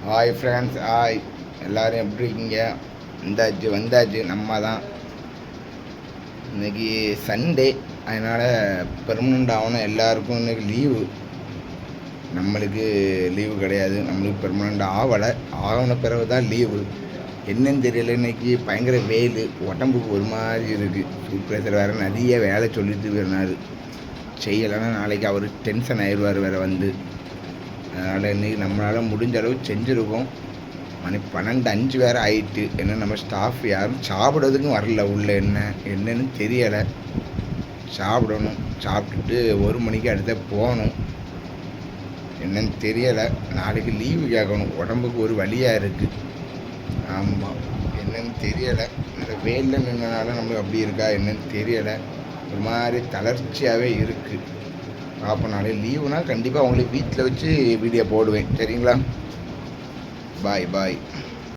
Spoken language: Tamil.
Hi friends, hi. எல்லோரும் எப்படி இருக்கீங்க? வந்தாச்சு நம்ம தான். இன்றைக்கி சண்டே, அதனால் பெர்மனண்ட் ஆகணும். எல்லாருக்கும் இன்றைக்கி லீவு. நம்மளுக்கு லீவு கிடையாது. நம்மளுக்கு பெர்மனண்ட் ஆகன பிறகு தான் லீவு. என்னன்னு தெரியல, இன்றைக்கி பயங்கர வெயில், உடம்புக்கு ஒரு மாதிரி இருக்குது. சூப்பரேசர் வேறு நிறைய வேலை சொல்லிட்டு போயிருந்தார். செய்யலைன்னா நாளைக்கு அவர் டென்ஷன் ஆயிடுவார் வேறு வந்து. அதனால் இன்றைக்கி நம்மளால் முடிஞ்ச அளவு செஞ்சுருக்கோம். மணி 12:05 வேறு ஆயிட்டு. என்ன நம்ம ஸ்டாஃப் யாரும் சாப்பிட்றதுக்கும் வரல. உள்ள என்னன்னு தெரியலை. சாப்பிடணும். சாப்பிட்டுட்டு 1 மணிக்கு அடுத்த போகணும். என்னன்னு தெரியலை. நாளைக்கு லீவு கேட்கணும். உடம்புக்கு ஒரு வழியாக இருக்குது. ஆமாம், என்னன்னு தெரியலை. இந்த வெயிலில் நின்றனால நம்மளுக்கு அப்படி இருக்கா என்னன்னு தெரியலை. ஒரு மாதிரி தளர்ச்சியாகவே இருக்குது. அப்போ நாளைக்கு லீவுனா கண்டிப்பாக அவங்களுக்கு வீட்டில் வச்சு வீடியோ போடுவேன். சரிங்களா? பாய்.